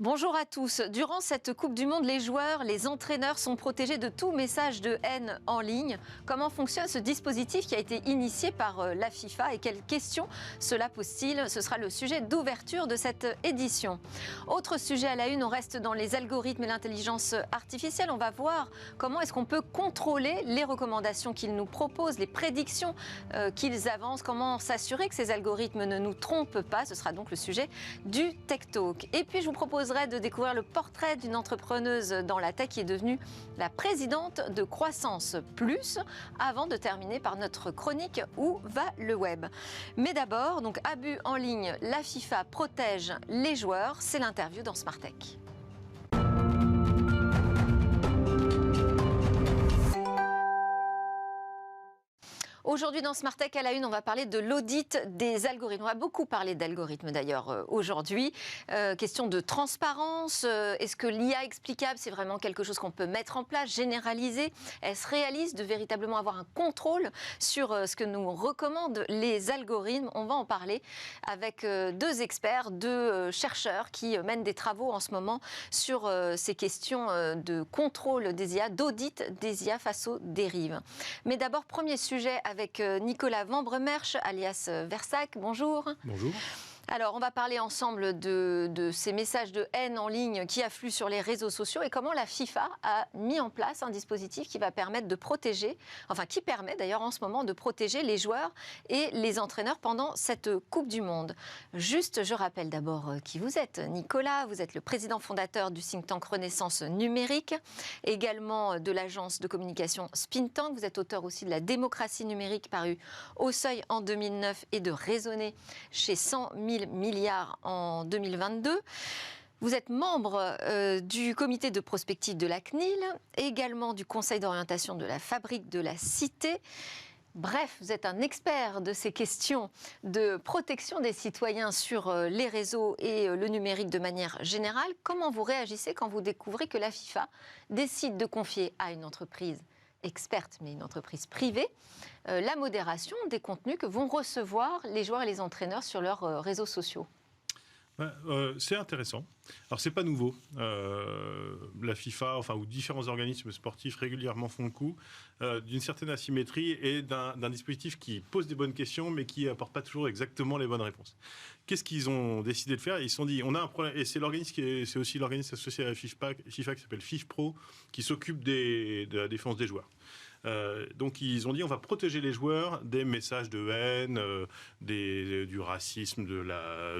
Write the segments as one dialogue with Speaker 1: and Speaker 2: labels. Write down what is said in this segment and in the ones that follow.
Speaker 1: Bonjour à tous. Durant cette Coupe du Monde, les joueurs, les entraîneurs sont protégés de tout message de haine en ligne. Comment fonctionne ce dispositif qui a été initié par la FIFA et quelles questions cela pose-t-il? Ce sera le sujet d'ouverture de cette édition. Autre sujet à la une, on reste dans les algorithmes et l'intelligence artificielle. On va voir comment est-ce qu'on peut contrôler les recommandations qu'ils nous proposent, les prédictions qu'ils avancent, comment s'assurer que ces algorithmes ne nous trompent pas. Ce sera donc le sujet du Tech Talk. Et puis je vous propose de découvrir le portrait d'une entrepreneuse dans la tech qui est devenue la présidente de Croissance Plus, avant de terminer par notre chronique Où va le web. Mais d'abord, abus en ligne, la FIFA protège les joueurs, c'est l'interview dans Smart Tech. Aujourd'hui dans Smart Tech à la une, on va parler de l'audit des algorithmes. On va beaucoup parler d'algorithmes d'ailleurs aujourd'hui. Question de transparence. Est-ce que l'IA explicable, c'est vraiment quelque chose qu'on peut mettre en place, généraliser? Est-ce réaliste de véritablement avoir un contrôle sur ce que nous recommandent les algorithmes? On va en parler avec deux experts, deux chercheurs qui mènent des travaux en ce moment sur ces questions de contrôle des IA, d'audit des IA face aux dérives. Mais d'abord, premier sujet avec Nicolas Vambremersch, alias Versac. Bonjour.
Speaker 2: Bonjour.
Speaker 1: Alors, on va parler ensemble de ces messages de haine en ligne qui affluent sur les réseaux sociaux et comment la FIFA a mis en place un dispositif qui va permettre de protéger, enfin qui permet d'ailleurs en ce moment de protéger les joueurs et les entraîneurs pendant cette Coupe du Monde. Juste, je rappelle d'abord qui vous êtes. Nicolas, vous êtes le président fondateur du think tank Renaissance Numérique, également de l'agence de communication Spintank. Vous êtes auteur aussi de La démocratie numérique, paru au Seuil en 2009 et de Raisonner chez 100 000 milliards en 2022. Vous êtes membre du comité de prospective de la CNIL, également du conseil d'orientation de la Fabrique de la Cité. Bref, vous êtes un expert de ces questions de protection des citoyens sur les réseaux et le numérique de manière générale. Comment vous réagissez quand vous découvrez que la FIFA décide de confier à une entreprise experte, mais une entreprise privée, la modération des contenus que vont recevoir les joueurs et les entraîneurs sur leurs réseaux sociaux?
Speaker 2: C'est intéressant. Alors, c'est pas nouveau. La FIFA, ou différents organismes sportifs régulièrement font le coup d'une certaine asymétrie et d'un dispositif qui pose des bonnes questions, mais qui n'apporte pas toujours exactement les bonnes réponses. Qu'est-ce qu'ils ont décidé de faire? Ils se sont dit, on a un problème, et c'est aussi l'organisme associé à la FIFA qui s'appelle FIFPro, qui s'occupe de la défense des joueurs. Donc ils ont dit on va protéger les joueurs des messages de haine, du racisme, de la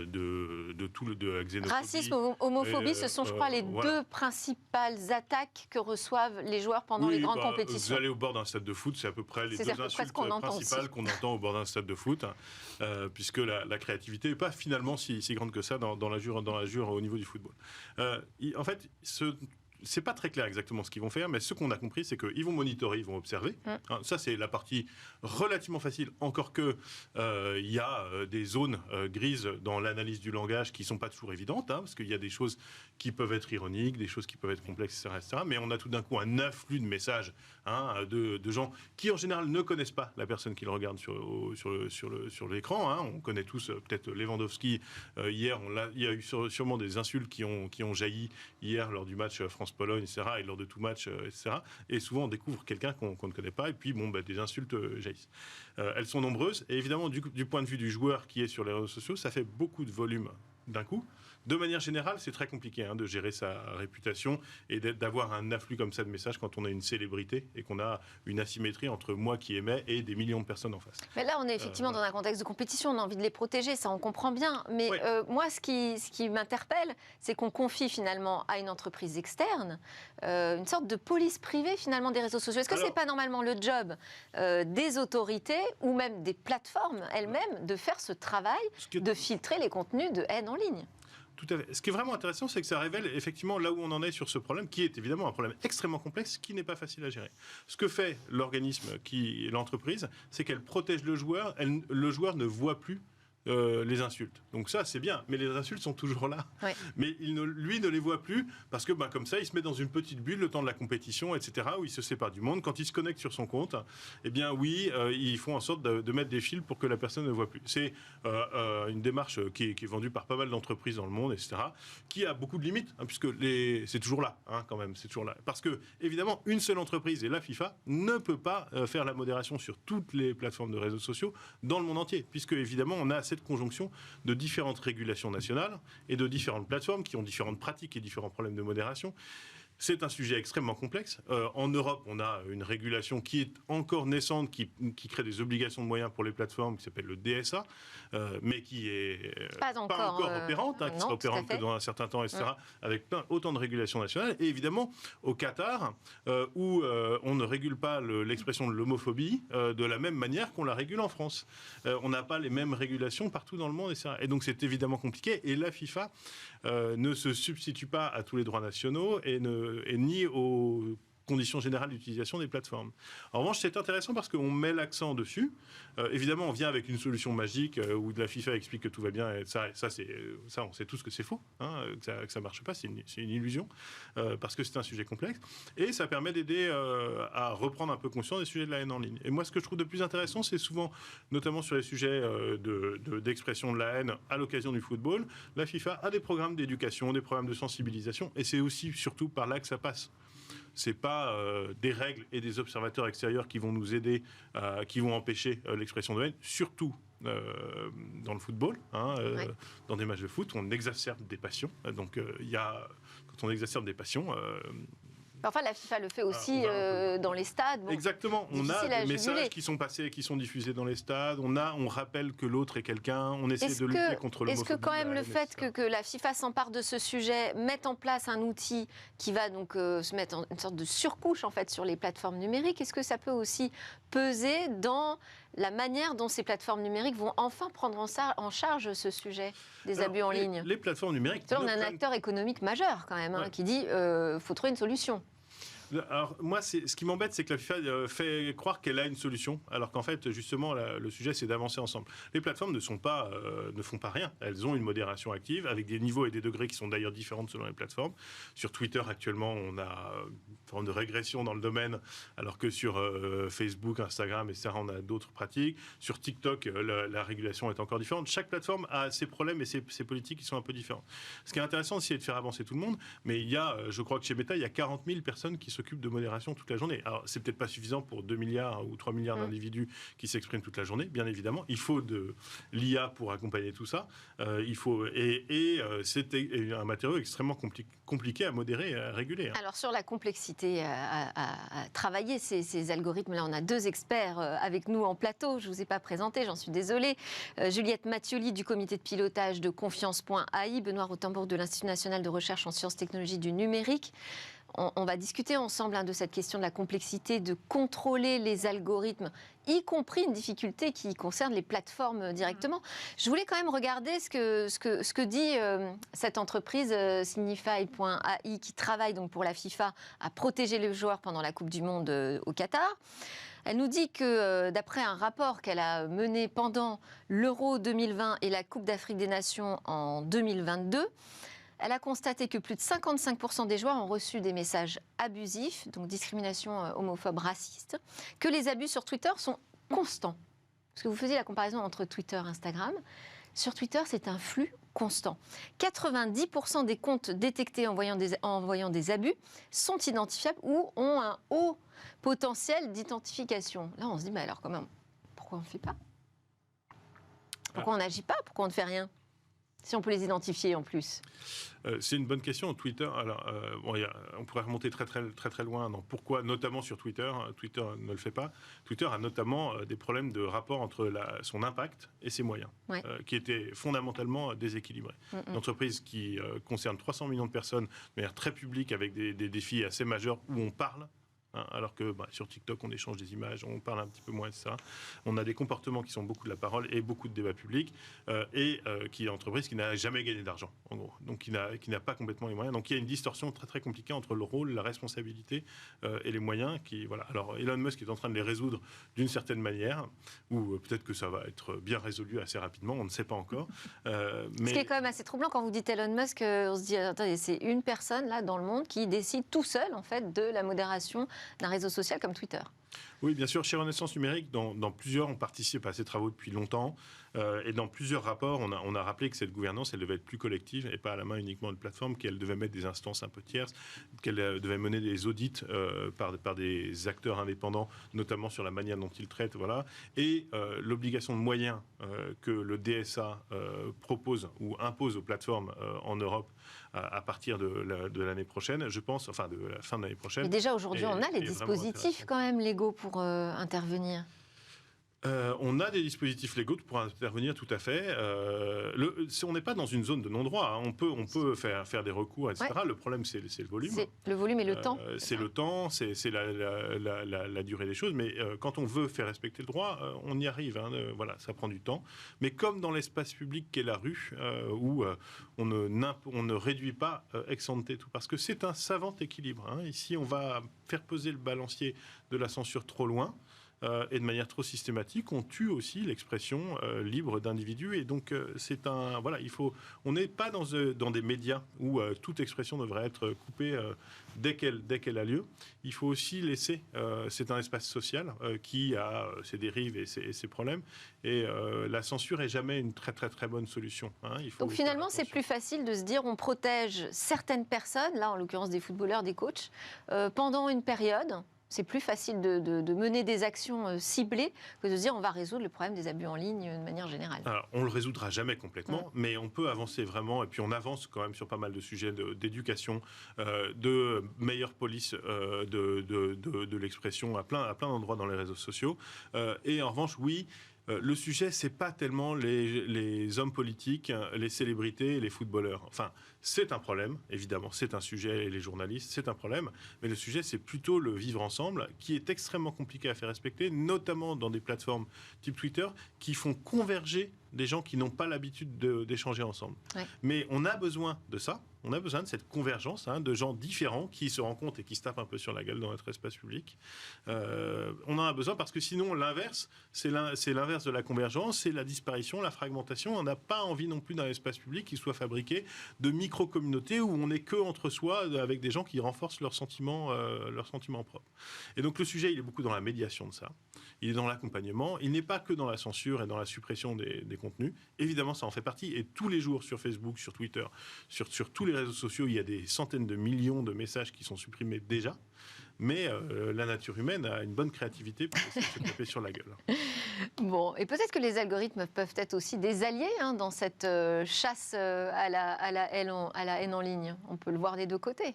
Speaker 2: xénophobie.
Speaker 1: Racisme, homophobie, ce sont je crois les deux principales attaques que reçoivent les joueurs pendant les grandes compétitions.
Speaker 2: Vous allez au bord d'un stade de foot, c'est à peu près les deux insultes principales qu'on entend au bord d'un stade de foot, puisque la créativité n'est pas finalement si grande que ça dans la jure au niveau du football. En fait, c'est pas très clair exactement ce qu'ils vont faire, mais ce qu'on a compris, c'est qu'ils vont monitorer, ils vont observer. Ça, c'est la partie relativement facile, encore que il y a des zones grises dans l'analyse du langage qui sont pas toujours évidentes, parce qu'il y a des choses qui peuvent être ironiques, des choses qui peuvent être complexes, etc. Mais on a tout d'un coup un afflux de messages de gens qui, en général, ne connaissent pas la personne qu'ils regardent sur l'écran. On connaît tous peut-être Lewandowski. Hier, il y a eu sûrement des insultes qui ont jailli hier lors du match France-Pologne, etc., et lors de tout match, etc. Et souvent, on découvre quelqu'un qu'on ne connaît pas, et puis, des insultes jaillissent. Elles sont nombreuses, et évidemment, du point de vue du joueur qui est sur les réseaux sociaux, ça fait beaucoup de volume d'un coup. De manière générale, c'est très compliqué de gérer sa réputation et d'avoir un afflux comme ça de messages quand on a une célébrité et qu'on a une asymétrie entre moi qui émets et des millions de personnes en face.
Speaker 1: Mais là, on est effectivement dans un contexte de compétition, on a envie de les protéger, ça on comprend bien. Mais moi, ce qui m'interpelle, c'est qu'on confie finalement à une entreprise externe une sorte de police privée finalement des réseaux sociaux. Est-ce que c'est pas normalement le job des autorités ou même des plateformes elles-mêmes de faire ce travail, de filtrer les contenus de haine en ligne?
Speaker 2: Tout à fait. Ce qui est vraiment intéressant, c'est que ça révèle effectivement là où on en est sur ce problème, qui est évidemment un problème extrêmement complexe, qui n'est pas facile à gérer. Ce que fait l'organisme, l'entreprise, c'est qu'elle protège le joueur. Le joueur ne voit plus les insultes. Donc ça, c'est bien, mais les insultes sont toujours là. Oui. Mais lui ne les voit plus, parce que comme ça, il se met dans une petite bulle le temps de la compétition, etc., où il se sépare du monde. Quand il se connecte sur son compte, eh bien oui, ils font en sorte de mettre des fils pour que la personne ne voit plus. C'est une démarche qui est vendue par pas mal d'entreprises dans le monde, etc., qui a beaucoup de limites, puisque c'est toujours là, quand même, c'est toujours là. Parce que, évidemment, une seule entreprise, et la FIFA, ne peut pas faire la modération sur toutes les plateformes de réseaux sociaux dans le monde entier, puisque, évidemment, on a cette conjonction de différentes régulations nationales et de différentes plateformes qui ont différentes pratiques et différents problèmes de modération. C'est un sujet extrêmement complexe. En Europe, on a une régulation qui est encore naissante, qui crée des obligations de moyens pour les plateformes, qui s'appelle le DSA, mais qui est pas encore opérante, qui sera opérante que dans un certain temps, etc., avec autant de régulations nationales. Et évidemment, au Qatar, où on ne régule pas l'expression de l'homophobie de la même manière qu'on la régule en France. On n'a pas les mêmes régulations partout dans le monde, etc. Et donc c'est évidemment compliqué. Et la FIFA ne se substitue pas à tous les droits nationaux et ni aux conditions générales d'utilisation des plateformes. En revanche, c'est intéressant parce qu'on met l'accent dessus. Évidemment, on vient avec une solution magique où la FIFA explique que tout va bien. Et ça, on sait tous que c'est faux, que ça ne marche pas, c'est une illusion, parce que c'est un sujet complexe. Et ça permet d'aider à reprendre un peu conscience des sujets de la haine en ligne. Et moi, ce que je trouve de plus intéressant, c'est souvent, notamment sur les sujets d'expression de la haine à l'occasion du football, la FIFA a des programmes d'éducation, des programmes de sensibilisation, et c'est aussi, surtout, par là que ça passe. C'est pas des règles et des observateurs extérieurs qui vont nous aider, qui vont empêcher l'expression de haine, surtout dans le football, dans des matchs de foot où on exacerbe des passions. Donc quand on exacerbe des passions...
Speaker 1: Enfin, la FIFA le fait aussi dans les stades. Bon,
Speaker 2: exactement. On a des messages qui sont passés, qui sont diffusés dans les stades. On rappelle que l'autre est quelqu'un. On essaie de lutter contre l'homophobie.
Speaker 1: Est-ce que quand même le fait que la FIFA s'empare de ce sujet, mette en place un outil qui va donc se mettre en une sorte de surcouche en fait sur les plateformes numériques, est-ce que ça peut aussi peser dans la manière dont ces plateformes numériques vont enfin prendre en charge ce sujet des abus en ligne?
Speaker 2: Les plateformes numériques...
Speaker 1: On a un acteur économique majeur quand même, qui dit faut trouver une solution.
Speaker 2: Alors moi, ce qui m'embête, c'est que la FIFA fait croire qu'elle a une solution, alors qu'en fait, justement, le sujet, c'est d'avancer ensemble. Les plateformes ne font pas rien. Elles ont une modération active, avec des niveaux et des degrés qui sont d'ailleurs différents selon les plateformes. Sur Twitter, actuellement, on a une forme de régression dans le domaine, alors que sur Facebook, Instagram, etc., on a d'autres pratiques. Sur TikTok, la régulation est encore différente. Chaque plateforme a ses problèmes et ses politiques qui sont un peu différentes. Ce qui est intéressant, c'est de faire avancer tout le monde, mais je crois que chez Meta, il y a 40 000 personnes qui s'occupent de modération toute la journée. Alors, c'est peut-être pas suffisant pour 2 milliards ou 3 milliards d'individus qui s'expriment toute la journée, bien évidemment. Il faut de l'IA pour accompagner tout ça. C'est un matériau extrêmement compliqué à modérer et à réguler.
Speaker 1: Alors, sur la complexité à travailler ces algorithmes-là, on a 2 experts avec nous en plateau. Je ne vous ai pas présenté, j'en suis désolée. Juliette Mattioli du comité de pilotage de Confiance.ai, Benoît Rothenbourg de l'Institut national de recherche en sciences technologies du numérique. On va discuter ensemble de cette question de la complexité de contrôler les algorithmes, y compris une difficulté qui concerne les plateformes directement. Je voulais quand même regarder ce que dit cette entreprise Signify.ai qui travaille donc pour la FIFA à protéger les joueurs pendant la Coupe du Monde au Qatar. Elle nous dit que, d'après un rapport qu'elle a mené pendant l'Euro 2020 et la Coupe d'Afrique des Nations en 2022, elle a constaté que plus de 55% des joueurs ont reçu des messages abusifs, donc discrimination homophobe, raciste, que les abus sur Twitter sont constants. Parce que vous faisiez la comparaison entre Twitter et Instagram. Sur Twitter, c'est un flux constant. 90% des comptes détectés en voyant des abus sont identifiables ou ont un haut potentiel d'identification. Là, on se dit, mais alors quand même, pourquoi on ne fait pas? Pourquoi on n'agit pas? Pourquoi on ne fait rien? Si on peut les identifier en plus.
Speaker 2: C'est une bonne question. Twitter, alors, on pourrait remonter très loin dans pourquoi, notamment sur Twitter. Twitter ne le fait pas. Twitter a notamment des problèmes de rapport entre son impact et ses moyens, qui étaient fondamentalement déséquilibrés. Une entreprise qui concerne 300 millions de personnes de manière très publique, avec des défis assez majeurs où on parle hein, alors que sur TikTok, on échange des images, on parle un petit peu moins de ça. On a des comportements qui sont beaucoup de la parole et beaucoup de débats publics, qui est une entreprise qui n'a jamais gagné d'argent, en gros, donc qui n'a pas complètement les moyens. Donc il y a une distorsion très très compliquée entre le rôle, la responsabilité et les moyens. Alors Elon Musk est en train de les résoudre d'une certaine manière, ou peut-être que ça va être bien résolu assez rapidement, on ne sait pas encore.
Speaker 1: Ce qui est quand même assez troublant quand vous dites Elon Musk, on se dit, attendez, c'est une personne là dans le monde qui décide tout seul en fait de la modération d'un réseau social comme Twitter.
Speaker 2: Oui, bien sûr, chez Renaissance Numérique, dans plusieurs, on participe à ces travaux depuis longtemps. Et dans plusieurs rapports, on a rappelé que cette gouvernance, elle devait être plus collective et pas à la main uniquement de plateforme, qu'elle devait mettre des instances un peu tierces, qu'elle devait mener des audits par des acteurs indépendants, notamment sur la manière dont ils traitent. Voilà. Et l'obligation de moyens que le DSA propose ou impose aux plateformes en Europe à partir de l'année prochaine, je pense, enfin de la fin de l'année prochaine.
Speaker 1: Mais déjà aujourd'hui, on a les dispositifs quand même légaux pour intervenir.
Speaker 2: On a des dispositifs légaux pour intervenir, tout à fait. On n'est pas dans une zone de non-droit. Hein. On peut faire des recours, etc. Ouais. Le problème, c'est le volume.
Speaker 1: C'est le volume et le temps.
Speaker 2: C'est le temps, c'est la durée des choses. Mais quand on veut faire respecter le droit, on y arrive. Hein. Voilà, ça prend du temps. Mais comme dans l'espace public qu'est la rue, où on ne réduit pas ex ante tout, parce que c'est un savant équilibre. Hein. Ici, on va faire peser le balancier de la censure trop loin. Et de manière trop systématique, on tue aussi l'expression libre d'individus. Et donc, on n'est pas dans des médias où toute expression devrait être coupée dès qu'elle a lieu. Il faut aussi laisser. C'est un espace social qui a ses dérives et ses problèmes. Et la censure est jamais une très très très bonne solution. Hein.
Speaker 1: Donc finalement, c'est plus facile de se dire on protège certaines personnes, là en l'occurrence des footballeurs, des coachs, pendant une période. C'est plus facile de mener des actions ciblées que de se dire on va résoudre le problème des abus en ligne de manière générale.
Speaker 2: Alors, on ne le résoudra jamais complètement, mais on peut avancer vraiment. Et puis on avance quand même sur pas mal de sujets d'éducation, de meilleure police de l'expression à plein d'endroits dans les réseaux sociaux. Et en revanche, oui, le sujet, c'est pas tellement les hommes politiques, les célébrités et les footballeurs. Enfin, c'est un problème, évidemment, c'est un sujet, et les journalistes, c'est un problème, mais le sujet, c'est plutôt le vivre ensemble, qui est extrêmement compliqué à faire respecter, notamment dans des plateformes type Twitter, qui font converger des gens qui n'ont pas l'habitude d'échanger ensemble. Ouais. Mais on a besoin de ça, on a besoin de cette convergence, de gens différents qui se rencontrent et qui se tapent un peu sur la gueule dans notre espace public. On en a besoin parce que sinon, l'inverse, c'est l'inverse de la convergence, c'est la disparition, la fragmentation. On n'a pas envie non plus d'un espace public qui soit fabriqué de micro-communautés où on n'est que entre soi avec des gens qui renforcent leurs sentiments propres. Et donc le sujet, il est beaucoup dans la médiation de ça. Il est dans l'accompagnement. Il n'est pas que dans la censure et dans la suppression des contenus. Évidemment, ça en fait partie. Et tous les jours sur Facebook, sur Twitter, sur tous les réseaux sociaux, il y a des centaines de millions de messages qui sont supprimés déjà. Mais la nature humaine a une bonne créativité pour essayer de se taper sur la gueule.
Speaker 1: Bon, et peut-être que les algorithmes peuvent être aussi des alliés dans cette chasse à la haine en ligne. On peut le voir des deux côtés.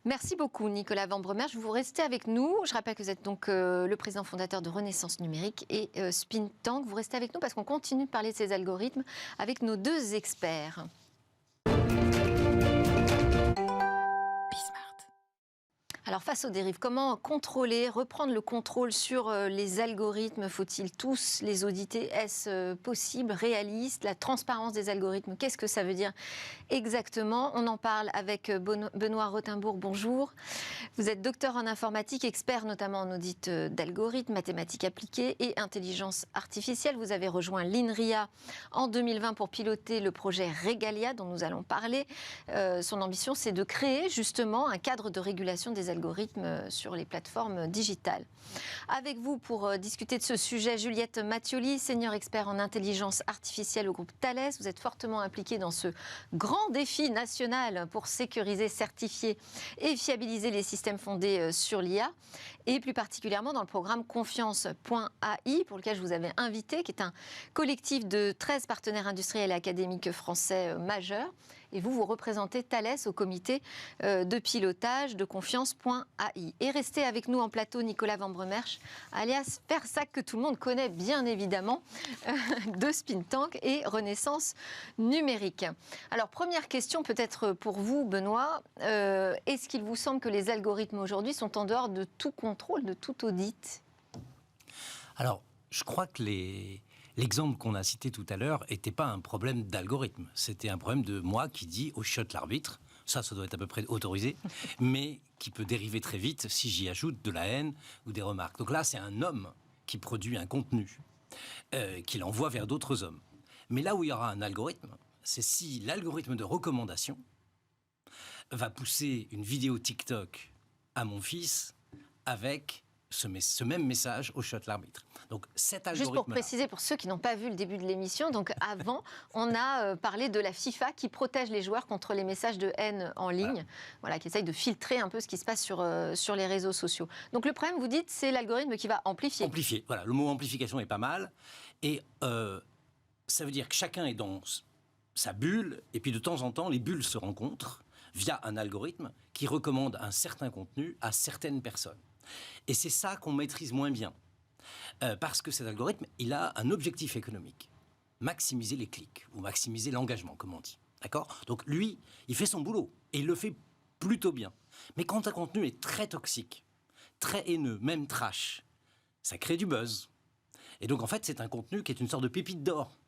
Speaker 1: Merci beaucoup Nicolas Van Bremerge. Vous restez avec nous. Je rappelle que vous êtes donc le président fondateur de Renaissance Numérique et Spin Tank. Vous restez avec nous parce qu'on continue de parler de ces algorithmes avec nos deux experts. Alors face aux dérives, comment contrôler, reprendre le contrôle sur les algorithmes? Faut-il tous les auditer? Est-ce possible, réaliste? La transparence des algorithmes, qu'est-ce que ça veut dire exactement? On en parle avec Benoît Rothenbourg, bonjour. Vous êtes docteur en informatique, expert notamment en audit d'algorithmes, mathématiques appliquées et intelligence artificielle. Vous avez rejoint l'INRIA en 2020 pour piloter le projet Regalia dont nous allons parler. Son ambition, c'est de créer justement un cadre de régulation des algorithmes sur les plateformes digitales. Avec vous pour discuter de ce sujet, Juliette Mattioli, senior expert en intelligence artificielle au groupe Thales. Vous êtes fortement impliquée dans ce grand défi national pour sécuriser, certifier et fiabiliser les systèmes fondés sur l'IA et plus particulièrement dans le programme Confiance.ai pour lequel je vous avais invité, qui est un collectif de 13 partenaires industriels et académiques français majeurs. et vous représentez Thales au comité de pilotage de confiance.ai. Et restez avec nous en plateau Nicolas Van Bremerch, alias Fersac, que tout le monde connaît bien évidemment, de Spin Tank et Renaissance numérique. Alors, première question peut-être pour vous, Benoît. Est-ce qu'il vous semble que les algorithmes aujourd'hui sont en dehors de tout contrôle, de tout audit ?
Speaker 3: Alors, je crois que l'exemple qu'on a cité tout à l'heure n'était pas un problème d'algorithme. C'était un problème de moi qui dis au shot l'arbitre, ça doit être à peu près autorisé, mais qui peut dériver très vite si j'y ajoute de la haine ou des remarques. Donc là, c'est un homme qui produit un contenu, qu'il envoie vers d'autres hommes. Mais là où il y aura un algorithme, c'est si l'algorithme de recommandation va pousser une vidéo TikTok à mon fils avec ce même message au shot l'arbitre. Donc cet algorithme.
Speaker 1: Juste pour préciser, pour ceux qui n'ont pas vu le début de l'émission, donc avant, on a parlé de la FIFA qui protège les joueurs contre les messages de haine en ligne, voilà, qui essaye de filtrer un peu ce qui se passe sur les réseaux sociaux. Donc le problème, vous dites, c'est l'algorithme qui va amplifier.
Speaker 3: Amplifier, voilà, le mot amplification est pas mal. Et ça veut dire que chacun est dans sa bulle, et puis de temps en temps, les bulles se rencontrent via un algorithme qui recommande un certain contenu à certaines personnes. Et c'est ça qu'on maîtrise moins bien. Parce que cet algorithme, il a un objectif économique. Maximiser les clics, ou maximiser l'engagement, comme on dit. D'accord ? Donc lui, il fait son boulot, et il le fait plutôt bien. Mais quand un contenu est très toxique, très haineux, même trash, ça crée du buzz. Et donc en fait, c'est un contenu qui est une sorte de pépite d'or.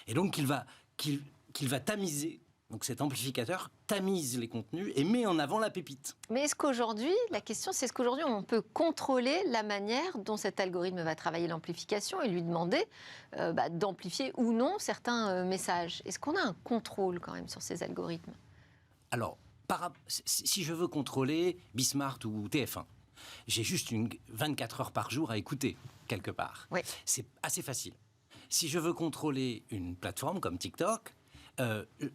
Speaker 3: Et donc qu'il va tamiser. Donc cet amplificateur tamise les contenus et met en avant la pépite.
Speaker 1: Mais est-ce qu'aujourd'hui, la question c'est est-ce qu'aujourd'hui on peut contrôler la manière dont cet algorithme va travailler l'amplification et lui demander d'amplifier ou non certains messages ? Est-ce qu'on a un contrôle quand même sur ces algorithmes ?
Speaker 3: Alors, si je veux contrôler Bismart ou TF1, j'ai juste 24 heures par jour à écouter quelque part.
Speaker 1: Oui.
Speaker 3: C'est assez facile. Si je veux contrôler une plateforme comme TikTok,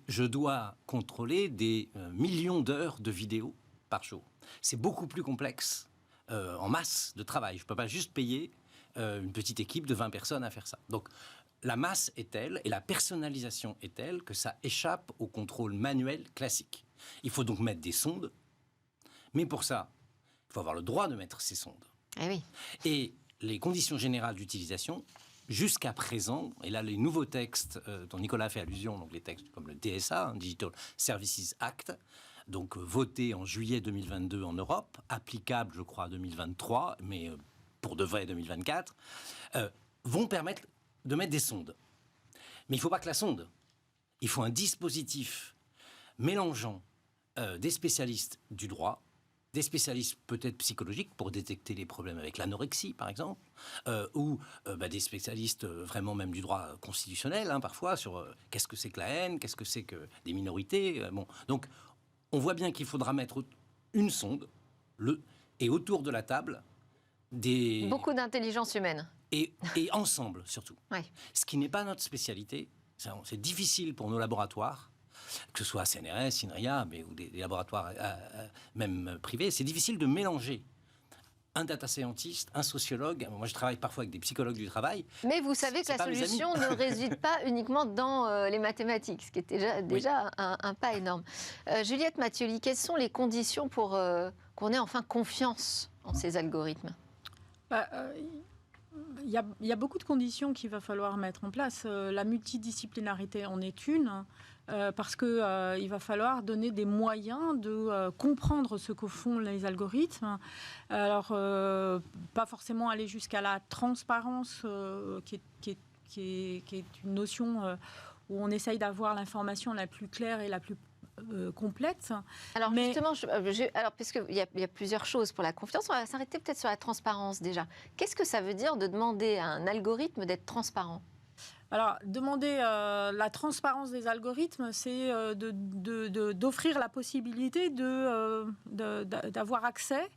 Speaker 3: je dois contrôler des millions d'heures de vidéos par jour. C'est beaucoup plus complexe en masse de travail. Je ne peux pas juste payer une petite équipe de 20 personnes à faire ça. Donc, la masse est telle et la personnalisation est telle que ça échappe au contrôle manuel classique. Il faut donc mettre des sondes, mais pour ça, il faut avoir le droit de mettre ces sondes.
Speaker 1: Eh oui.
Speaker 3: Et les conditions générales d'utilisation, jusqu'à présent, et là les nouveaux textes dont Nicolas a fait allusion, donc les textes comme le DSA, Digital Services Act, donc voté en juillet 2022 en Europe, applicable je crois 2023, mais pour de vrai 2024, vont permettre de mettre des sondes. Mais il ne faut pas que la sonde, il faut un dispositif mélangeant des spécialistes du droit, des spécialistes peut-être psychologiques pour détecter les problèmes avec l'anorexie, par exemple, ou des spécialistes vraiment même du droit constitutionnel, parfois, sur qu'est-ce que c'est que la haine, qu'est-ce que c'est que des minorités. Donc, on voit bien qu'il faudra mettre une sonde, et autour de la table,
Speaker 1: beaucoup d'intelligence humaine.
Speaker 3: Et ensemble, surtout.
Speaker 1: Ouais.
Speaker 3: Ce qui n'est pas notre spécialité, c'est difficile pour nos laboratoires, que ce soit CNRS, INRIA, ou des laboratoires même privés, c'est difficile de mélanger un data scientist, un sociologue. Moi, je travaille parfois avec des psychologues du travail.
Speaker 1: Mais vous savez que la solution ne réside pas uniquement dans les mathématiques, ce qui est déjà un pas énorme. Juliette Mathioli, quelles sont les conditions pour qu'on ait enfin confiance en ces algorithmes ?
Speaker 4: Il y a beaucoup de conditions qu'il va falloir mettre en place. La multidisciplinarité en est une, parce qu'il va falloir donner des moyens de comprendre ce que font les algorithmes. Alors, pas forcément aller jusqu'à la transparence, qui est une notion où on essaye d'avoir l'information la plus claire et la plus complète.
Speaker 1: Alors justement, puisqu'il y a plusieurs choses pour la confiance, on va s'arrêter peut-être sur la transparence déjà. Qu'est-ce que ça veut dire de demander à un algorithme d'être transparent ?
Speaker 4: Alors, demander la transparence des algorithmes, c'est d'offrir la possibilité d'avoir accès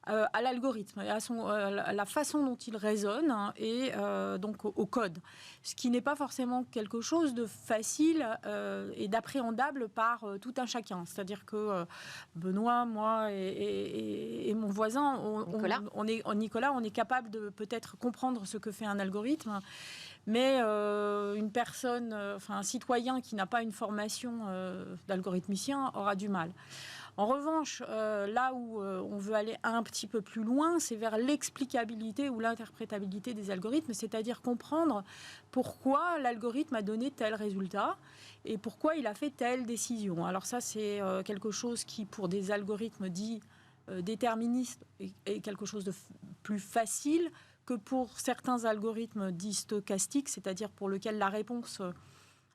Speaker 4: à l'algorithme, et à la façon dont il raisonne, hein, et donc au code. Ce qui n'est pas forcément quelque chose de facile et d'appréhendable par tout un chacun. C'est-à-dire que Benoît, moi et mon voisin, Nicolas, on est capable de peut-être comprendre ce que fait un algorithme, mais une personne, un citoyen qui n'a pas une formation d'algorithmicien aura du mal. En revanche, là où on veut aller un petit peu plus loin, c'est vers l'explicabilité ou l'interprétabilité des algorithmes, c'est-à-dire comprendre pourquoi l'algorithme a donné tel résultat et pourquoi il a fait telle décision. Alors ça, c'est quelque chose qui, pour des algorithmes dits déterministes, est quelque chose de plus facile que pour certains algorithmes dits stochastiques, c'est-à-dire pour lesquels la réponse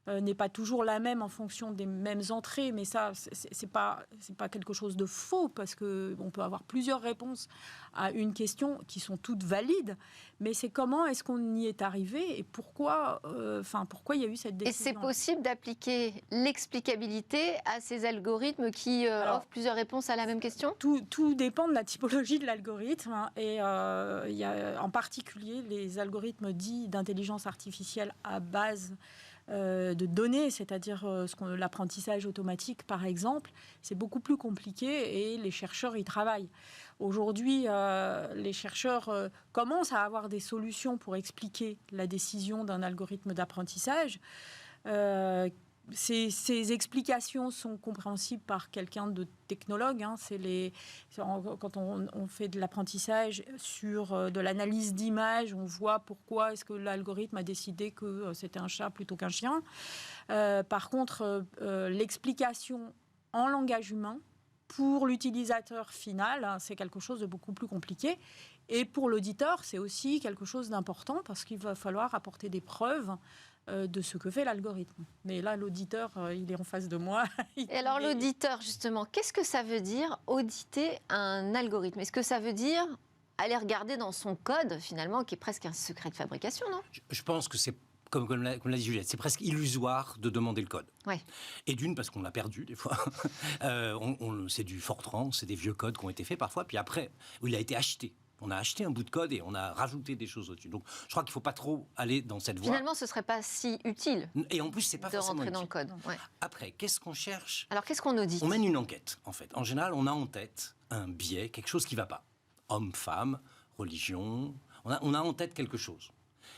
Speaker 4: n'est pas toujours la même en fonction des mêmes entrées, mais ça, c'est pas quelque chose de faux, parce qu'on peut avoir plusieurs réponses à une question qui sont toutes valides, mais c'est comment est-ce qu'on y est arrivé et pourquoi il y a eu cette décision.
Speaker 1: Et c'est possible d'appliquer l'explicabilité à ces algorithmes qui offrent plusieurs réponses à la même question ?
Speaker 4: Tout dépend de la typologie de l'algorithme, hein, et il y a en particulier les algorithmes dits d'intelligence artificielle à base de données, c'est-à-dire l'apprentissage automatique, par exemple, c'est beaucoup plus compliqué et les chercheurs y travaillent. Aujourd'hui, les chercheurs commencent à avoir des solutions pour expliquer la décision d'un algorithme d'apprentissage. Ces explications sont compréhensibles par quelqu'un de technologue. Hein. Quand on fait de l'apprentissage sur de l'analyse d'images, on voit pourquoi est-ce que l'algorithme a décidé que c'était un chat plutôt qu'un chien. Par contre, l'explication en langage humain, pour l'utilisateur final, hein, c'est quelque chose de beaucoup plus compliqué. Et pour l'auditeur, c'est aussi quelque chose d'important parce qu'il va falloir apporter des preuves de ce que fait l'algorithme. Mais là, l'auditeur, il est en face de moi.
Speaker 1: Et alors, l'auditeur, justement, qu'est-ce que ça veut dire auditer un algorithme ? Est-ce que ça veut dire aller regarder dans son code, finalement, qui est presque un secret de fabrication, non ?
Speaker 3: Je pense que c'est, comme l'a dit Juliette, c'est presque illusoire de demander le code.
Speaker 1: Ouais.
Speaker 3: Et d'une, parce qu'on l'a perdu des fois. C'est du Fortran, c'est des vieux codes qui ont été faits parfois, puis après, il a été acheté. On a acheté un bout de code et on a rajouté des choses au-dessus. Donc, je crois qu'il ne faut pas trop aller dans cette voie.
Speaker 1: Finalement, ce ne serait pas si utile.
Speaker 3: Et en plus, c'est pas forcément
Speaker 1: rentrer
Speaker 3: utile.
Speaker 1: dans le code. Ouais.
Speaker 3: Après, qu'est-ce qu'on cherche ?
Speaker 1: Alors, qu'est-ce qu'on audite ?
Speaker 3: On mène une enquête, en fait. En général, on a en tête un biais, quelque chose qui ne va pas. Homme, femme, religion. On a en tête quelque chose.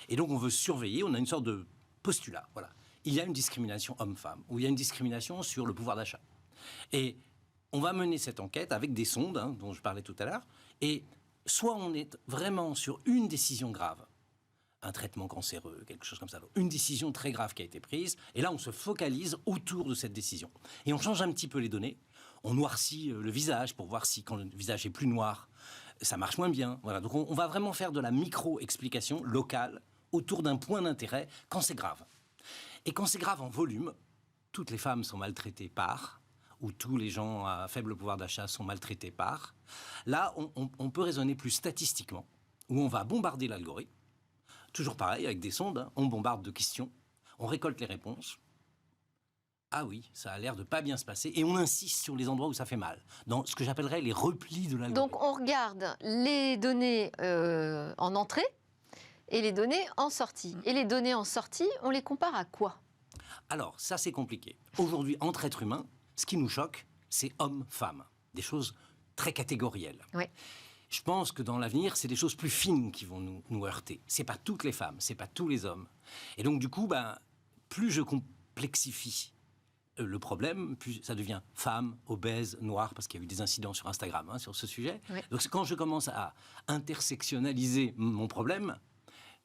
Speaker 3: Et donc, on veut surveiller. On a une sorte de postulat. Voilà. Il y a une discrimination homme-femme, ou il y a une discrimination sur le pouvoir d'achat. Et on va mener cette enquête avec des sondes, hein, dont je parlais tout à l'heure, et soit on est vraiment sur une décision grave, un traitement cancéreux, quelque chose comme ça, une décision très grave qui a été prise, et là on se focalise autour de cette décision. Et on change un petit peu les données, on noircit le visage pour voir si quand le visage est plus noir, ça marche moins bien. Voilà. Donc on va vraiment faire de la micro-explication locale autour d'un point d'intérêt quand c'est grave. Et quand c'est grave en volume, toutes les femmes sont maltraitées par... où tous les gens à faible pouvoir d'achat sont maltraités par. Là, on peut raisonner plus statistiquement, où on va bombarder l'algorithme. Toujours pareil, avec des sondes, hein, on bombarde de questions, on récolte les réponses. Ah oui, ça a l'air de pas bien se passer, et on insiste sur les endroits où ça fait mal, dans ce que j'appellerais les replis de l'algorithme.
Speaker 1: Donc on regarde les données en entrée et les données en sortie. Et les données en sortie, on les compare à quoi ?
Speaker 3: Alors, ça c'est compliqué. Aujourd'hui, entre êtres humains, ce qui nous choque, c'est homme-femme. Des choses très catégorielles.
Speaker 1: Oui.
Speaker 3: Je pense que dans l'avenir, c'est des choses plus fines qui vont nous heurter. C'est pas toutes les femmes, c'est pas tous les hommes. Et donc, du coup, plus je complexifie le problème, plus ça devient femme, obèse, noire, parce qu'il y a eu des incidents sur Instagram sur ce sujet. Oui. Donc, quand je commence à intersectionnaliser mon problème,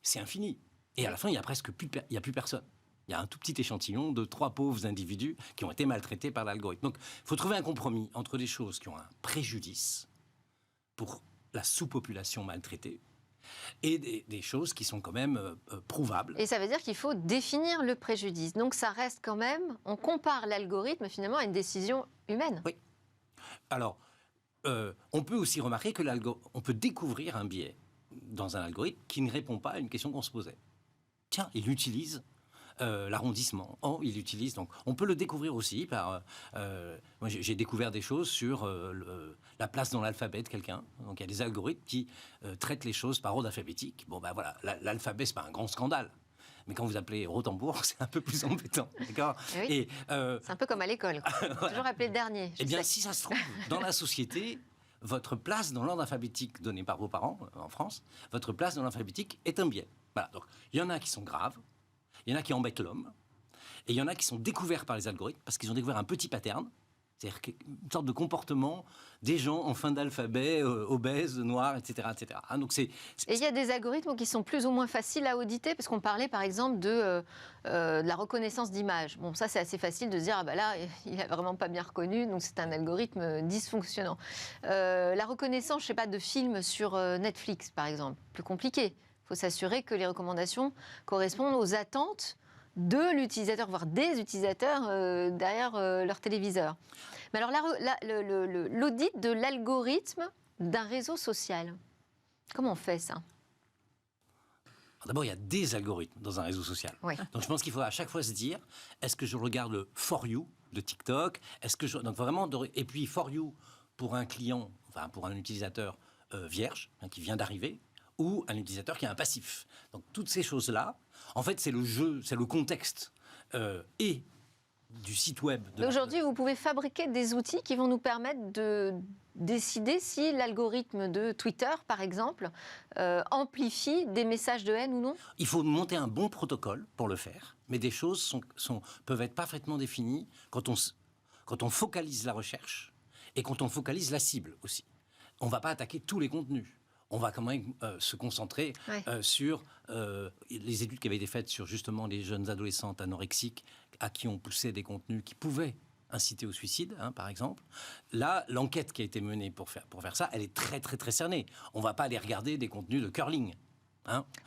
Speaker 3: c'est infini. Et à la fin, il n'y a presque plus personne. Il y a un tout petit échantillon de 3 pauvres individus qui ont été maltraités par l'algorithme. Donc, il faut trouver un compromis entre des choses qui ont un préjudice pour la sous-population maltraitée et des choses qui sont quand même prouvables.
Speaker 1: Et ça veut dire qu'il faut définir le préjudice. Donc, ça reste quand même... On compare l'algorithme, finalement, à une décision humaine.
Speaker 3: Oui. Alors, on peut aussi remarquer que on peut découvrir un biais dans un algorithme qui ne répond pas à une question qu'on se posait. Tiens, il utilise... l'arrondissement. Il utilise, donc on peut le découvrir aussi par... moi j'ai découvert des choses sur la place dans l'alphabet de quelqu'un. Donc il y a des algorithmes qui traitent les choses par ordre alphabétique. Bon ben voilà, l'alphabet c'est pas un grand scandale. Mais quand vous appelez Rothenburg, c'est un peu plus embêtant. D'accord.
Speaker 1: Oui. C'est un peu comme à l'école. Voilà. Toujours appelé le dernier.
Speaker 3: Eh bien, si ça se trouve, dans la société, votre place dans l'ordre alphabétique donné par vos parents, en France, votre place dans l'ordre alphabétique est un biais. Voilà. Donc, il y en a qui sont graves, il y en a qui embêtent l'homme, et il y en a qui sont découverts par les algorithmes parce qu'ils ont découvert un petit pattern. C'est-à-dire une sorte de comportement des gens en fin d'alphabet, obèses, noirs, etc. etc. Hein, donc
Speaker 1: Et il y a des algorithmes qui sont plus ou moins faciles à auditer, parce qu'on parlait par exemple de la reconnaissance d'images. Bon, ça c'est assez facile de se dire, ah bah là, il n'a vraiment pas bien reconnu, donc c'est un algorithme dysfonctionnant. La reconnaissance, je sais pas, de films sur Netflix par exemple, plus compliqué. Il faut s'assurer que les recommandations correspondent aux attentes de l'utilisateur, voire des utilisateurs derrière leur téléviseur. Mais alors l'audit de l'algorithme d'un réseau social, comment on fait ça ?
Speaker 3: D'abord, il y a des algorithmes dans un réseau social.
Speaker 1: Oui.
Speaker 3: Donc je pense qu'il faut à chaque fois se dire, est-ce que je regarde le For You de TikTok ? Donc vraiment, et puis For You pour un client, enfin pour un utilisateur vierge, qui vient d'arriver, ou un utilisateur qui a un passif. Donc toutes ces choses-là, en fait, c'est le jeu, c'est le contexte et du site web.
Speaker 1: Aujourd'hui, vous pouvez fabriquer des outils qui vont nous permettre de décider si l'algorithme de Twitter, par exemple, amplifie des messages de haine ou non ?
Speaker 3: Il faut monter un bon protocole pour le faire, mais des choses peuvent être parfaitement définies quand on focalise la recherche et quand on focalise la cible aussi. On ne va pas attaquer tous les contenus. On va quand même se concentrer sur les études qui avaient été faites sur justement les jeunes adolescentes anorexiques à qui on poussait des contenus qui pouvaient inciter au suicide, par exemple. Là, l'enquête qui a été menée pour faire ça, elle est très, très, très cernée. On ne va pas aller regarder des contenus de curling.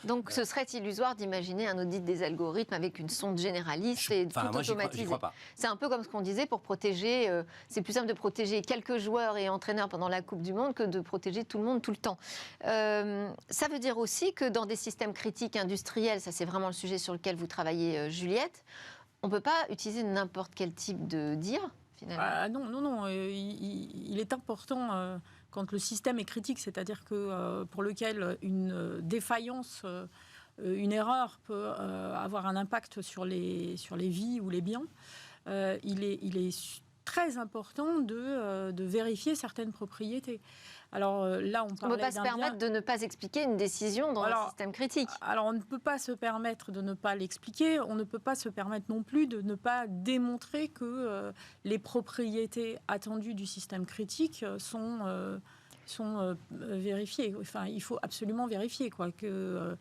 Speaker 1: Donc ce serait illusoire d'imaginer un audit des algorithmes avec une sonde généraliste et tout automatisé.
Speaker 3: J'y crois pas.
Speaker 1: C'est un peu comme ce qu'on disait pour protéger. C'est plus simple de protéger quelques joueurs et entraîneurs pendant la Coupe du Monde que de protéger tout le monde tout le temps. Ça veut dire aussi que dans des systèmes critiques industriels, ça c'est vraiment le sujet sur lequel vous travaillez, Juliette, on ne peut pas utiliser n'importe quel type de dire finalement.
Speaker 4: Non. Il est important. Quand le système est critique, c'est-à-dire que pour lequel une défaillance, une erreur peut avoir un impact sur les vies ou les biens, il est très important de vérifier certaines propriétés. Alors là, on ne
Speaker 1: peut pas se permettre de ne pas expliquer une décision dans un système critique.
Speaker 4: Alors on ne peut pas se permettre de ne pas l'expliquer. On ne peut pas se permettre non plus de ne pas démontrer que les propriétés attendues du système critique sont vérifiées. Enfin, il faut absolument vérifier que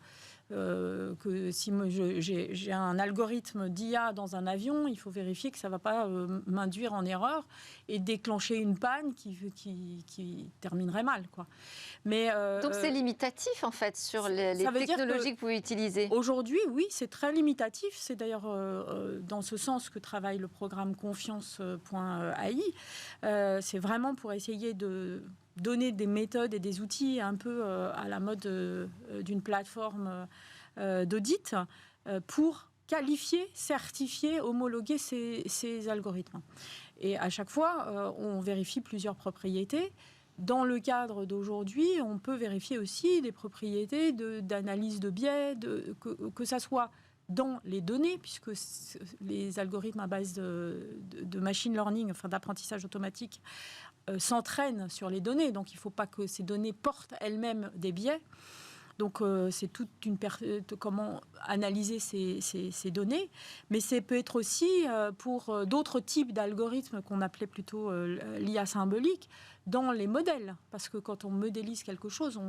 Speaker 4: si j'ai un algorithme d'IA dans un avion, il faut vérifier que ça ne va pas m'induire en erreur et déclencher une panne qui terminerait mal.
Speaker 1: Donc c'est limitatif en fait sur les technologies que vous utilisez.
Speaker 4: Aujourd'hui, oui, c'est très limitatif. C'est d'ailleurs dans ce sens que travaille le programme Confiance.ai. C'est vraiment pour essayer de donner des méthodes et des outils un peu à la mode d'une plateforme d'audit pour qualifier, certifier, homologuer ces algorithmes. Et à chaque fois, on vérifie plusieurs propriétés. Dans le cadre d'aujourd'hui, on peut vérifier aussi des propriétés d'analyse de biais, que ça soit dans les données, puisque les algorithmes à base de machine learning, enfin d'apprentissage automatique, s'entraînent sur les données. Donc il ne faut pas que ces données portent elles-mêmes des biais. Donc c'est toute comment analyser ces données. Mais ça peut être aussi pour d'autres types d'algorithmes qu'on appelait plutôt l'IA symbolique, dans les modèles. Parce que quand on modélise quelque chose,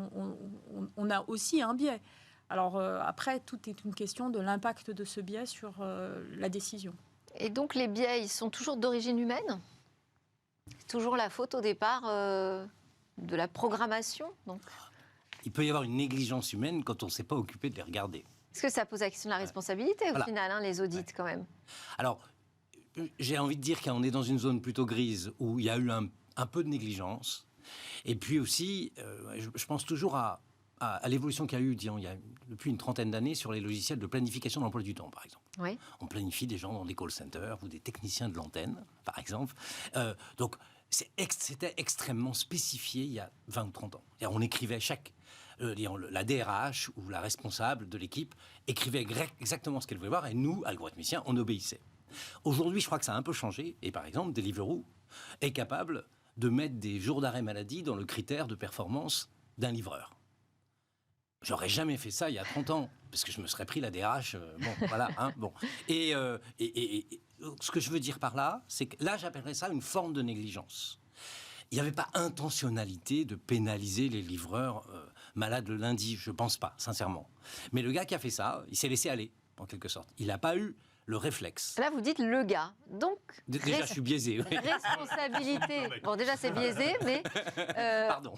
Speaker 4: on a aussi un biais. Alors après, tout est une question de l'impact de ce biais sur la décision.
Speaker 1: Et donc les biais, ils sont toujours d'origine humaine ? C'est toujours la faute au départ de la programmation, donc.
Speaker 3: Il peut y avoir une négligence humaine quand on ne s'est pas occupé de les regarder.
Speaker 1: Est-ce que ça pose la question de la responsabilité au final, les audits quand même ?
Speaker 3: Alors, j'ai envie de dire qu'on est dans une zone plutôt grise où il y a eu un peu de négligence. Et puis aussi, je pense toujours à à l'évolution qu'il y a eu, disons, depuis une trentaine d'années sur les logiciels de planification de l'emploi du temps, par exemple.
Speaker 1: Oui.
Speaker 3: On planifie des gens dans des call centers ou des techniciens de l'antenne, par exemple. Donc, c'était extrêmement spécifié il y a 20 ou 30 ans. Et on écrivait la DRH ou la responsable de l'équipe écrivait exactement ce qu'elle voulait voir et nous, algorithmiciens, on obéissait. Aujourd'hui, je crois que ça a un peu changé. Et par exemple, Deliveroo est capable de mettre des jours d'arrêt maladie dans le critère de performance d'un livreur. J'aurais jamais fait ça il y a 30 ans, parce que je me serais pris la DRH. Bon, voilà. Bon. Et ce que je veux dire par là, c'est que là, j'appellerais ça une forme de négligence. Il n'y avait pas intentionnalité de pénaliser les livreurs malades le lundi, je ne pense pas, sincèrement. Mais le gars qui a fait ça, il s'est laissé aller, en quelque sorte. Il n'a pas eu le réflexe.
Speaker 1: Là, vous dites le gars. Donc,
Speaker 3: déjà, je suis biaisé. Oui.
Speaker 1: Responsabilité. Bon, déjà, c'est biaisé, mais...
Speaker 3: Pardon.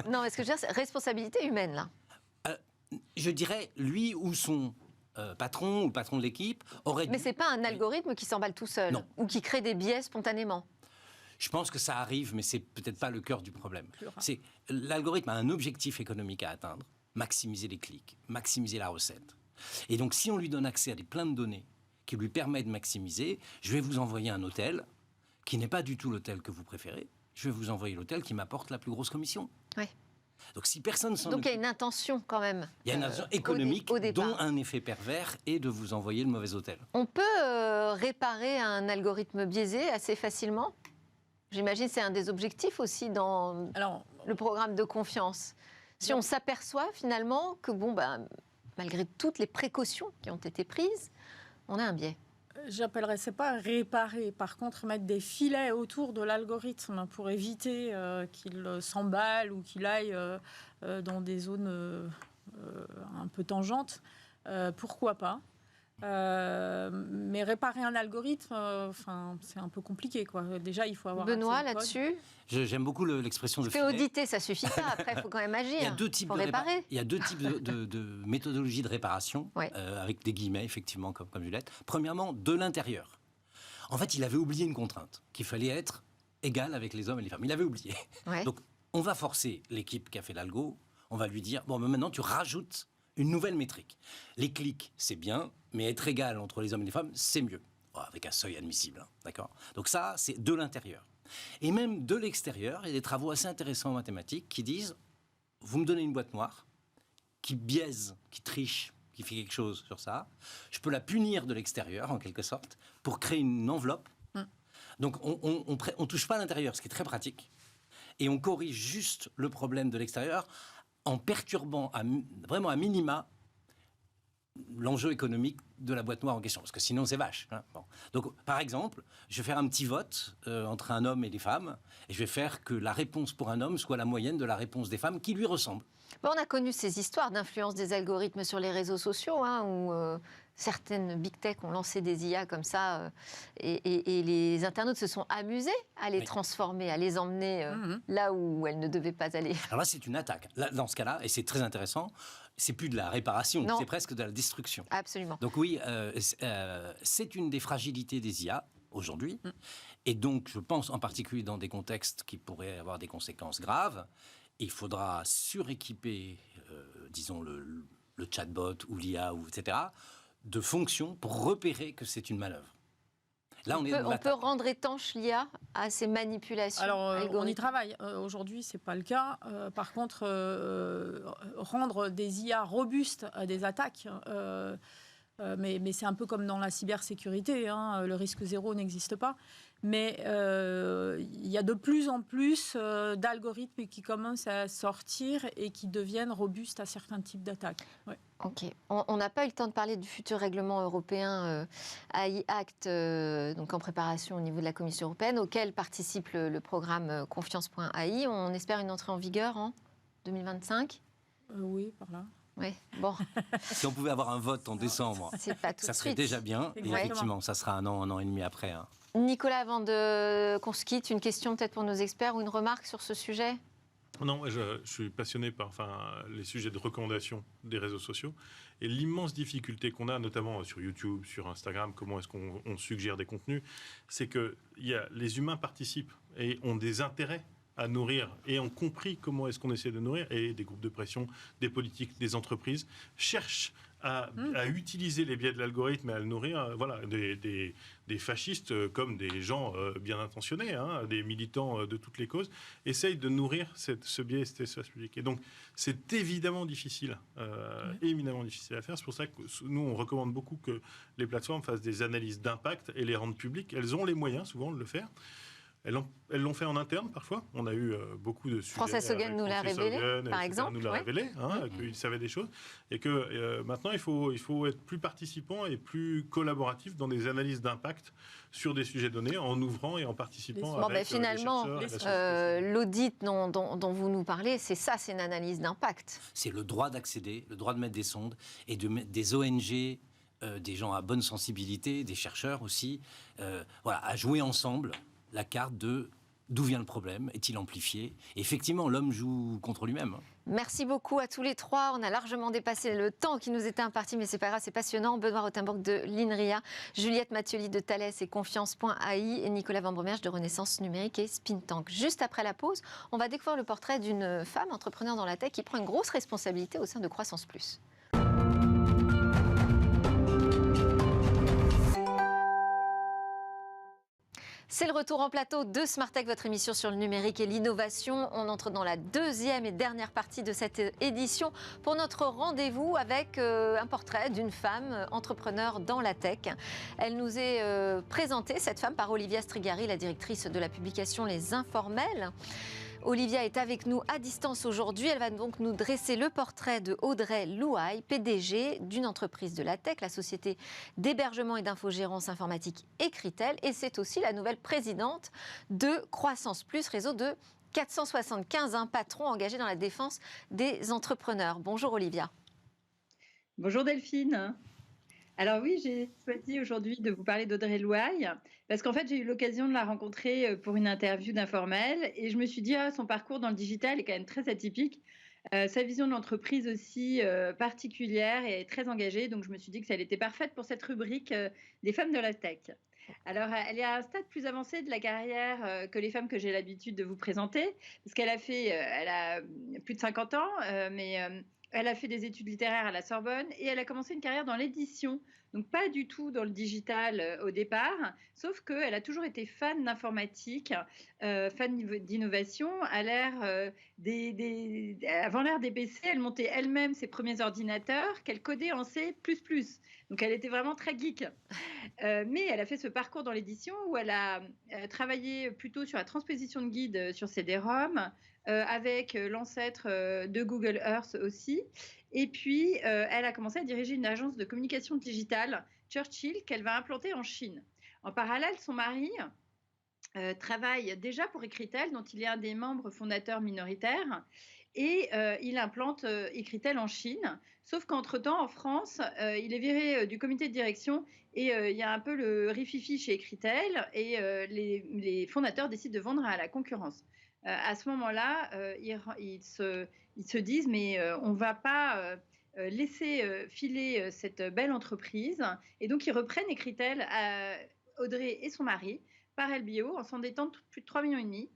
Speaker 1: Non, mais ce que je veux dire, c'est responsabilité humaine, là.
Speaker 3: Je dirais, lui ou son patron ou le patron de l'équipe aurait
Speaker 1: Mais ce n'est pas un algorithme qui s'emballe tout seul,
Speaker 3: non.
Speaker 1: Ou qui crée des biais spontanément.
Speaker 3: Je pense que ça arrive, mais c'est peut-être pas le cœur du problème. L'algorithme a un objectif économique à atteindre, maximiser les clics, maximiser la recette. Et donc, si on lui donne accès à plein de données qui lui permettent de maximiser, je vais vous envoyer un hôtel qui n'est pas du tout l'hôtel que vous préférez. Je vais vous envoyer l'hôtel qui m'apporte la plus grosse commission.
Speaker 1: Oui.
Speaker 3: Donc, si personne s'en
Speaker 1: Donc, il y a une intention quand même.
Speaker 3: Il y a une intention économique dont un effet pervers est de vous envoyer le mauvais hôtel.
Speaker 1: On peut réparer un algorithme biaisé assez facilement ? J'imagine que c'est un des objectifs aussi dans le programme de confiance. Si on s'aperçoit finalement que, malgré toutes les précautions qui ont été prises, on a un biais.
Speaker 4: J'appellerais ça pas réparer. Par contre, mettre des filets autour de l'algorithme pour éviter qu'il s'emballe ou qu'il aille dans des zones un peu tangentes, pourquoi pas. Mais réparer un algorithme, c'est un peu compliqué, quoi. Déjà, il faut avoir...
Speaker 1: Benoît, là-dessus ?
Speaker 3: J'aime beaucoup l'expression de filet.
Speaker 1: Auditer, ça suffit pas. Après, il faut quand même agir.
Speaker 3: Il y a deux types de méthodologies de réparation, avec des guillemets, effectivement, comme Juliette. Premièrement, de l'intérieur. En fait, il avait oublié une contrainte, qu'il fallait être égal avec les hommes et les femmes. Il avait oublié. Ouais. Donc, on va forcer l'équipe qui a fait l'algo, on va lui dire, maintenant, tu rajoutes une nouvelle métrique. Les clics, c'est bien, mais être égal entre les hommes et les femmes, c'est mieux. Avec un seuil admissible, d'accord ? Donc ça, c'est de l'intérieur. Et même de l'extérieur, il y a des travaux assez intéressants en mathématiques qui disent, vous me donnez une boîte noire, qui biaise, qui triche, qui fait quelque chose sur ça, je peux la punir de l'extérieur, en quelque sorte, pour créer une enveloppe. Donc on touche pas à l'intérieur, ce qui est très pratique, et on corrige juste le problème de l'extérieur en perturbant vraiment à minima l'enjeu économique de la boîte noire en question, parce que sinon c'est vache. Bon. Donc, par exemple, je vais faire un petit vote entre un homme et des femmes, et je vais faire que la réponse pour un homme soit la moyenne de la réponse des femmes qui lui ressemble.
Speaker 1: On a connu ces histoires d'influence des algorithmes sur les réseaux sociaux, où certaines big tech ont lancé des IA comme ça, et les internautes se sont amusés à les transformer, à les emmener là où elles ne devaient pas aller.
Speaker 3: Alors là, c'est une attaque. Là, dans ce cas-là, et c'est très intéressant, c'est plus de la réparation, c'est presque de la destruction.
Speaker 1: Absolument.
Speaker 3: Donc oui, c'est une des fragilités des IA aujourd'hui. Et donc, je pense en particulier dans des contextes qui pourraient avoir des conséquences graves, il faudra suréquiper, disons, le chatbot ou l'IA, etc., de fonctions pour repérer que c'est une manœuvre. Là, on
Speaker 1: peut rendre étanche l'IA à ces manipulations.
Speaker 4: Alors, on y travaille. Aujourd'hui, ce n'est pas le cas. Par contre, rendre des IA robustes à des attaques, mais c'est un peu comme dans la cybersécurité. Le risque zéro n'existe pas. Mais il y a de plus en plus d'algorithmes qui commencent à sortir et qui deviennent robustes à certains types d'attaques. Ouais.
Speaker 1: Ok. On n'a pas eu le temps de parler du futur règlement européen AI Act, donc en préparation au niveau de la Commission européenne, auquel participe le programme Confiance.ai. On espère une entrée en vigueur en 2025 ?
Speaker 4: Oui, par là.
Speaker 1: Oui, bon.
Speaker 3: Si on pouvait avoir un vote en décembre, ça serait déjà bien. Et effectivement, ça sera un an et demi après.
Speaker 1: Nicolas, avant qu'on se quitte, une question peut-être pour nos experts ou une remarque sur ce sujet ?
Speaker 2: Non, je suis passionné par les sujets de recommandation des réseaux sociaux et l'immense difficulté qu'on a, notamment sur YouTube, sur Instagram, comment est-ce qu'on suggère des contenus, c'est que les humains participent et ont des intérêts à nourrir et ont compris comment est-ce qu'on essaie de nourrir, et des groupes de pression, des politiques, des entreprises cherchent à utiliser les biais de l'algorithme et à le nourrir, des fascistes comme des gens bien intentionnés, des militants de toutes les causes, essayent de nourrir ce biais et cet espace public. Et donc, c'est évidemment difficile, éminemment difficile à faire. C'est pour ça que nous, on recommande beaucoup que les plateformes fassent des analyses d'impact et les rendent publiques. Elles ont les moyens, souvent, de le faire. Elles l'ont fait en interne parfois. On a eu beaucoup de sujets.
Speaker 1: Frances Haugen nous l'a révélé, par exemple.
Speaker 2: Nous l'a révélé, qu'il savait des choses. Et que maintenant, il faut être plus participant et plus collaboratif dans des analyses d'impact sur des sujets donnés, en ouvrant et en participant avec
Speaker 1: finalement,
Speaker 2: les chercheurs.
Speaker 1: l'audit dont vous nous parlez, c'est une analyse d'impact.
Speaker 3: C'est le droit d'accéder, le droit de mettre des sondes et de mettre des ONG, des gens à bonne sensibilité, des chercheurs aussi, à jouer ensemble la carte de d'où vient le problème, est-il amplifié ? Et effectivement, l'homme joue contre lui-même.
Speaker 1: Merci beaucoup à tous les trois. On a largement dépassé le temps qui nous était imparti, mais c'est pas grave, c'est passionnant. Benoît Rothenburg de l'INRIA, Juliette Mathioli de Thales et Confiance.ai et Nicolas Van Brommerge de Renaissance Numérique et Spintank. Juste après la pause, on va découvrir le portrait d'une femme entrepreneur dans la tech qui prend une grosse responsabilité au sein de Croissance Plus. C'est le retour en plateau de Smart Tech, votre émission sur le numérique et l'innovation. On entre dans la deuxième et dernière partie de cette édition pour notre rendez-vous avec un portrait d'une femme entrepreneur dans la tech. Elle nous est présentée, cette femme, par Olivia Strigari, la directrice de la publication Les Informels. Olivia est avec nous à distance aujourd'hui. Elle va donc nous dresser le portrait de Audrey Louaille, PDG d'une entreprise de la tech, la société d'hébergement et d'infogérance informatique Écritel. Et c'est aussi la nouvelle présidente de Croissance Plus, réseau de 475 patrons engagés dans la défense des entrepreneurs. Bonjour Olivia.
Speaker 5: Bonjour Delphine. Alors oui, j'ai choisi aujourd'hui de vous parler d'Audrey Louaille parce qu'en fait, j'ai eu l'occasion de la rencontrer pour une interview d'Informel et je me suis dit, son parcours dans le digital est quand même très atypique. Sa vision de l'entreprise aussi particulière et très engagée. Donc, je me suis dit que ça était parfaite pour cette rubrique des femmes de la tech. Alors, elle est à un stade plus avancé de la carrière que les femmes que j'ai l'habitude de vous présenter parce qu'elle a plus de 50 ans, mais... Elle a fait des études littéraires à la Sorbonne et elle a commencé une carrière dans l'édition, donc pas du tout dans le digital au départ, sauf qu'elle a toujours été fan d'informatique, fan d'innovation. Avant l'ère des PC, elle montait elle-même ses premiers ordinateurs qu'elle codait en C++. Donc elle était vraiment très geek. Mais elle a fait ce parcours dans l'édition où elle a travaillé plutôt sur la transposition de guides sur CD-ROM, avec l'ancêtre de Google Earth aussi. Et puis, elle a commencé à diriger une agence de communication digitale, Churchill, qu'elle va implanter en Chine. En parallèle, son mari travaille déjà pour Écritel, dont il est un des membres fondateurs minoritaires, et il implante Écritel en Chine. Sauf qu'entre-temps, en France, il est viré du comité de direction et il y a un peu le rififi chez Écritel et les fondateurs décident de vendre à la concurrence. À ce moment-là, ils se disent mais on ne va pas laisser filer cette belle entreprise. Et donc, ils reprennent Écritel, Audrey et son mari, par LBO, en s'endettant de plus de 3,5 millions.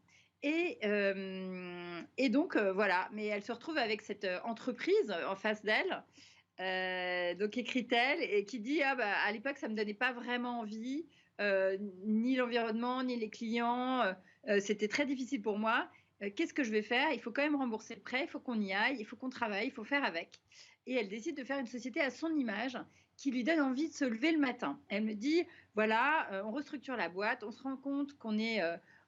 Speaker 5: Et donc, voilà. Mais elle se retrouve avec cette entreprise en face d'elle, donc Écritel, et qui dit à l'époque, ça ne me donnait pas vraiment envie, ni l'environnement, ni les clients. C'était très difficile pour moi. Qu'est-ce que je vais faire ? Il faut quand même rembourser le prêt, il faut qu'on y aille, il faut qu'on travaille, il faut faire avec. Et elle décide de faire une société à son image qui lui donne envie de se lever le matin. Elle me dit, voilà, on restructure la boîte, on se rend compte qu'on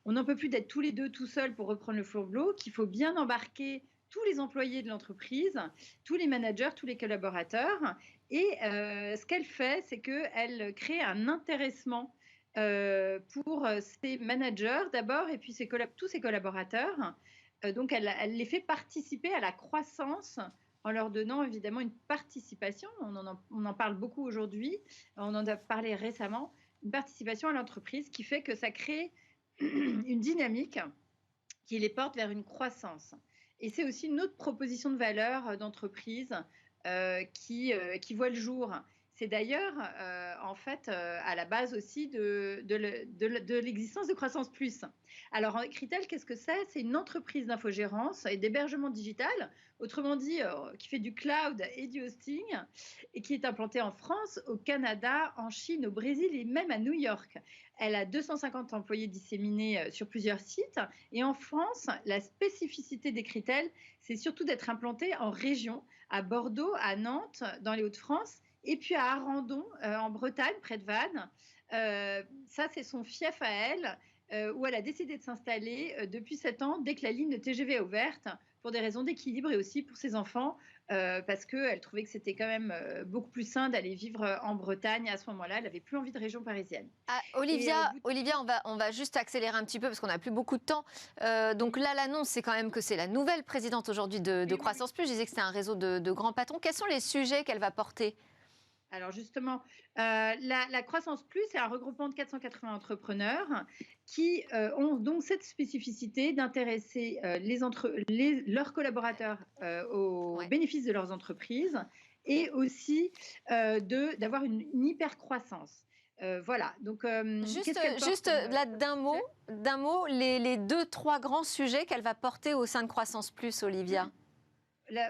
Speaker 5: n'en peut plus d'être tous les deux tout seuls pour reprendre le flambeau, qu'il faut bien embarquer tous les employés de l'entreprise, tous les managers, tous les collaborateurs. Et ce qu'elle fait, c'est qu'elle crée un intéressement pour ses managers d'abord et puis tous ses collaborateurs. Donc, elle les fait participer à la croissance en leur donnant évidemment une participation. On en parle beaucoup aujourd'hui, on en a parlé récemment, une participation à l'entreprise qui fait que ça crée une dynamique qui les porte vers une croissance. Et c'est aussi une autre proposition de valeur d'entreprise qui voit le jour. C'est d'ailleurs, en fait, à la base aussi de l'existence de Croissance Plus. Alors, Écritel, qu'est-ce que c'est? C'est une entreprise d'infogérance et d'hébergement digital, autrement dit, qui fait du cloud et du hosting, et qui est implantée en France, au Canada, en Chine, au Brésil et même à New York. Elle a 250 employés disséminés sur plusieurs sites. Et en France, la spécificité d'Écritel, c'est surtout d'être implantée en région, à Bordeaux, à Nantes, dans les Hauts-de-France, et puis à Arandon, en Bretagne, près de Vannes. Ça, c'est son fief à elle, où elle a décidé de s'installer depuis 7 ans, dès que la ligne de TGV est ouverte, pour des raisons d'équilibre et aussi pour ses enfants, parce qu'elle trouvait que c'était quand même beaucoup plus sain d'aller vivre en Bretagne. À ce moment-là, elle n'avait plus envie de région parisienne.
Speaker 1: Ah, Olivia, on va juste accélérer un petit peu parce qu'on n'a plus beaucoup de temps. Donc là, l'annonce, c'est quand même que c'est la nouvelle présidente aujourd'hui de Croissance Plus. Je disais que c'était un réseau de grands patrons. Quels sont les sujets qu'elle va porter ?
Speaker 5: Alors justement, la Croissance Plus, c'est un regroupement de 480 entrepreneurs qui ont donc cette spécificité d'intéresser leurs collaborateurs aux bénéfices de leurs entreprises et aussi d'avoir une hyper-croissance. Voilà. Donc,
Speaker 1: juste là, d'un mot, les 2-3 grands sujets qu'elle va porter au sein de Croissance Plus, Olivia.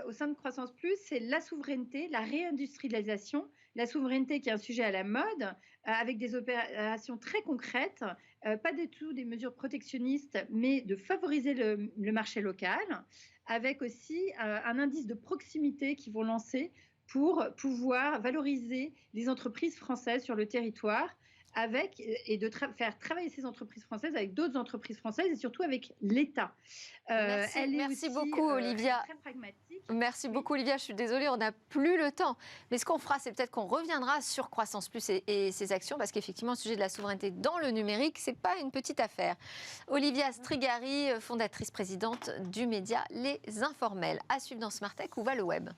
Speaker 5: Au sein de Croissance Plus, c'est la souveraineté, la réindustrialisation, la souveraineté qui est un sujet à la mode, avec des opérations très concrètes, pas du tout des mesures protectionnistes, mais de favoriser le marché local, avec aussi un indice de proximité qu'ils vont lancer pour pouvoir valoriser les entreprises françaises sur le territoire, et de faire travailler ces entreprises françaises avec d'autres entreprises françaises et surtout avec l'État.
Speaker 1: Merci beaucoup, Olivia.
Speaker 5: Très pragmatique.
Speaker 1: Merci beaucoup, Olivia. Je suis désolée, on n'a plus le temps. Mais ce qu'on fera, c'est peut-être qu'on reviendra sur Croissance Plus et ses actions, parce qu'effectivement, le sujet de la souveraineté dans le numérique, c'est pas une petite affaire. Olivia Strigari, fondatrice présidente du média Les Informels. À suivre dans Smart Tech, où va le web?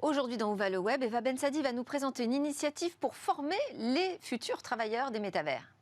Speaker 1: Aujourd'hui, dans Où va le web, Eva Bensadi va nous présenter une initiative pour former les futurs travailleurs des métavers.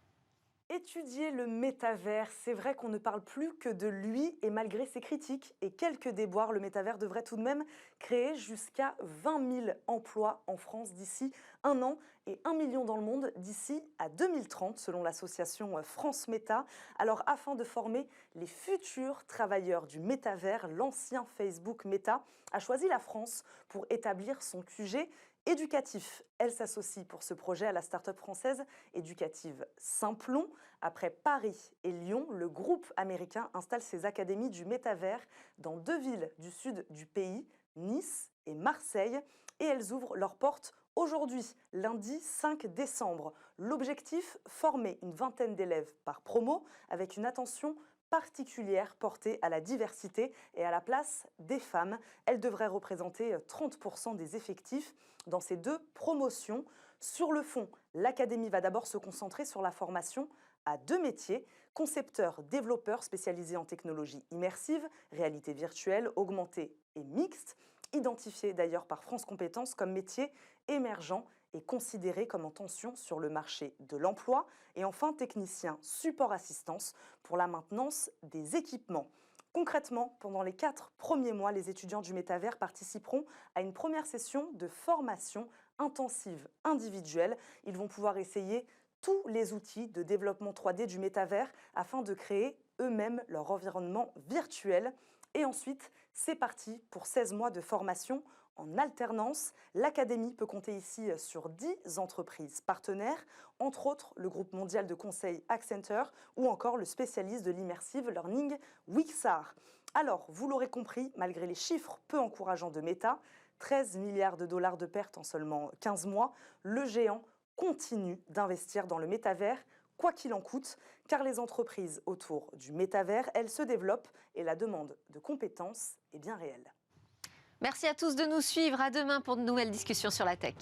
Speaker 6: Étudier le métavers, c'est vrai qu'on ne parle plus que de lui et malgré ses critiques et quelques déboires, le métavers devrait tout de même créer jusqu'à 20 000 emplois en France d'ici 1 an et 1 million dans le monde d'ici à 2030 selon l'association France Méta. Alors afin de former les futurs travailleurs du métavers, l'ancien Facebook Méta a choisi la France pour établir son QG éducatif. Elle s'associe pour ce projet à la start-up française éducative Simplon. Après Paris et Lyon, le groupe américain installe ses académies du métavers dans 2 villes du sud du pays, Nice et Marseille. Et elles ouvrent leurs portes aujourd'hui, lundi 5 décembre. L'objectif, former une vingtaine d'élèves par promo avec une attention particulière portée à la diversité et à la place des femmes. Elle devrait représenter 30% des effectifs dans ces 2 promotions. Sur le fond, l'académie va d'abord se concentrer sur la formation à 2 métiers, concepteur, développeur spécialisé en technologie immersive, réalité virtuelle, augmentée et mixte, identifié d'ailleurs par France Compétences comme métier émergent et considéré comme en tension sur le marché de l'emploi. Et enfin, technicien support assistance pour la maintenance des équipements. Concrètement, pendant les 4 premiers mois, les étudiants du métavers participeront à une première session de formation intensive individuelle. Ils vont pouvoir essayer tous les outils de développement 3D du métavers afin de créer eux-mêmes leur environnement virtuel. Et ensuite, c'est parti pour 16 mois de formation en alternance. L'académie peut compter ici sur 10 entreprises partenaires, entre autres le groupe mondial de conseil Accenture ou encore le spécialiste de l'immersive learning Wixar. Alors, vous l'aurez compris, malgré les chiffres peu encourageants de Meta, 13 milliards de dollars de pertes en seulement 15 mois, le géant continue d'investir dans le métavers, quoi qu'il en coûte, car les entreprises autour du métavers, elles se développent et la demande de compétences est bien réelle.
Speaker 1: Merci à tous de nous suivre. À demain pour de nouvelles discussions sur la tech.